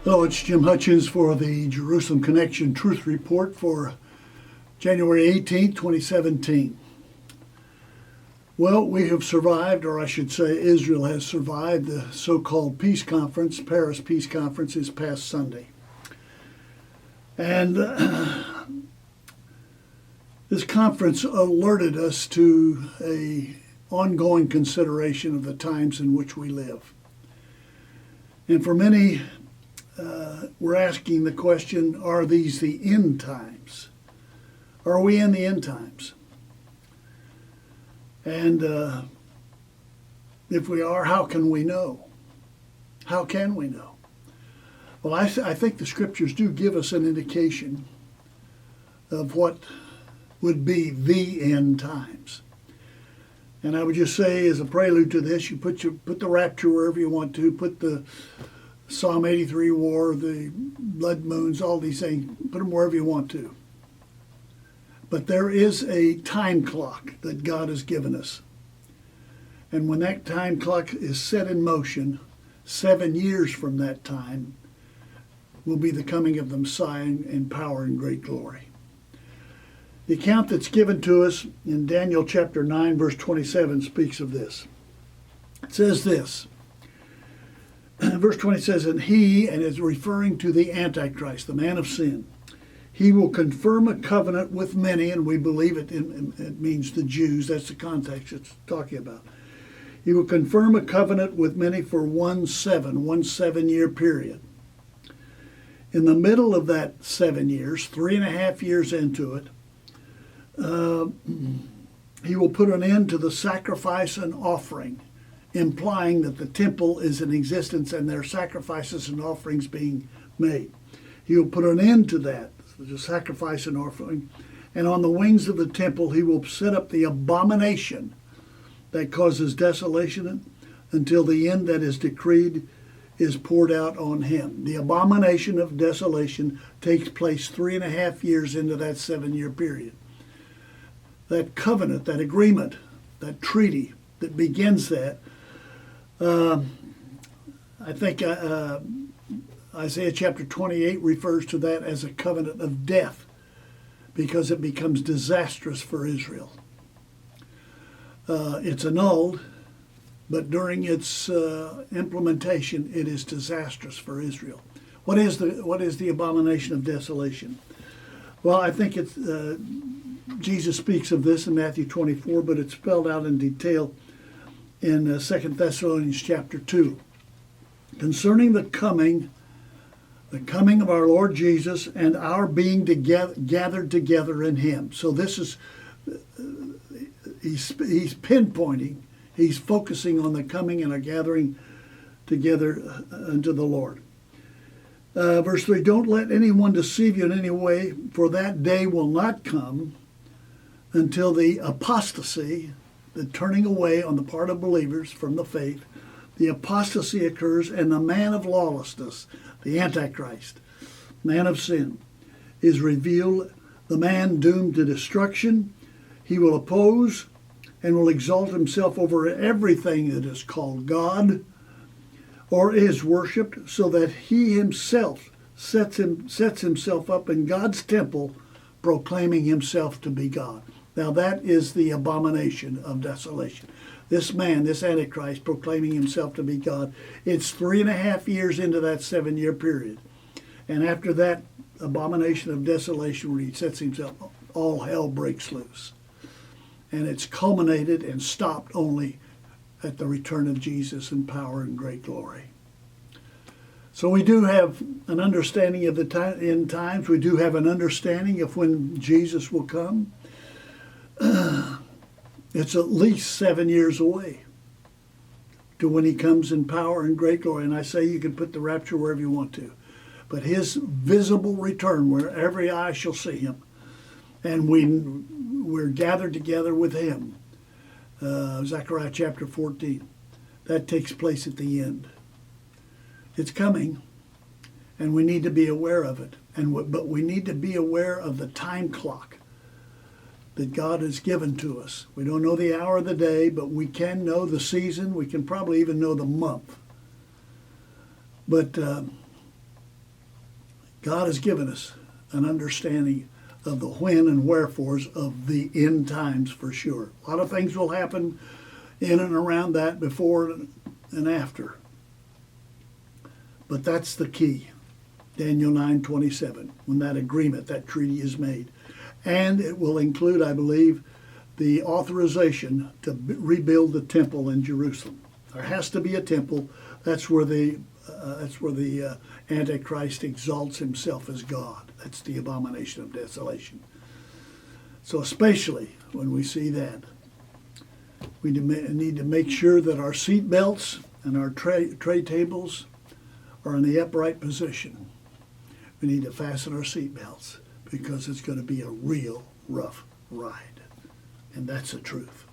Hello, it's Jim Hutchins for the Jerusalem Connection Truth Report for January 18th, 2017. Well, we have survived, or I should say Israel has survived, the so-called peace conference, Paris Peace Conference, this past Sunday. And this conference alerted us to an ongoing consideration of the times in which we live. And for many, we're asking the question, are these the end times? Are we in the end times? And if we are, how can we know? How can we know? Well, I think the scriptures do give us an indication of what would be the end times. And I would just say, as a prelude to this, you put the rapture wherever you want to, put the Psalm 83 war, the blood moons, all these things, put them wherever you want to. But there is a time clock that God has given us. And when that time clock is set in motion, 7 years from that time will be the coming of the Messiah in power and great glory. The account that's given to us in Daniel chapter 9, verse 27 speaks of this. It says this. Verse 20 says, and is referring to the Antichrist, the man of sin, he will confirm a covenant with many, and we believe it means the Jews. That's the context it's talking about. He will confirm a covenant with many for 1 7-year period. In the middle of that 7 years, 3.5 years into it, he will put an end to the sacrifice and offering, implying that the temple is in existence and there are sacrifices and offerings being made. He will put an end to that, the sacrifice and offering, and on the wings of the temple he will set up the abomination that causes desolation until the end that is decreed is poured out on him. The abomination of desolation takes place 3.5 years into that 7-year period. That covenant, that agreement, that treaty that begins that, I think Isaiah chapter 28 refers to that as a covenant of death because it becomes disastrous for Israel. It's annulled, but during its implementation, it is disastrous for Israel. What is the abomination of desolation? Well, I think it's Jesus speaks of this in Matthew 24, but it's spelled out in detail in 2 Thessalonians chapter 2. Concerning the coming of our Lord Jesus and our being gathered together in him. So this is, he's pinpointing, he's focusing on the coming and our gathering together unto the Lord. Verse 3, don't let anyone deceive you in any way, for that day will not come until the apostasy, the turning away on the part of believers from the faith, the apostasy occurs, and the man of lawlessness, the Antichrist, man of sin, is revealed, the man doomed to destruction. He will oppose and will exalt himself over everything that is called God or is worshipped, so that he himself sets himself up in God's temple, proclaiming himself to be God. Now that is the abomination of desolation. This man, this Antichrist, proclaiming himself to be God. It's 3.5 years into that 7-year period. And after that abomination of desolation, where he sets himself, all hell breaks loose. And it's culminated and stopped only at the return of Jesus in power and great glory. So we do have an understanding of the end times. We do have an understanding of when Jesus will come. It's at least 7 years away to when he comes in power and great glory. And I say you can put the rapture wherever you want to. But his visible return, where every eye shall see him, and we're gathered together with him, Zechariah chapter 14, that takes place at the end. It's coming, and we need to be aware of it. But we need to be aware of the time clock that God has given to us. We don't know the hour of the day, but we can know the season. We can probably even know the month. But God has given us an understanding of the when and wherefores of the end times for sure. A lot of things will happen in and around that before and after. But that's the key. Daniel 9:27, when that agreement, that treaty is made. And it will include, I believe, the authorization to rebuild the temple in Jerusalem. There has to be a temple. That's where the Antichrist exalts himself as God. That's the abomination of desolation. So especially when we see that, we need to make sure that our seat belts and our tray tables are in the upright position. We need to fasten our seat belts because it's going to be a real rough ride. And that's the truth.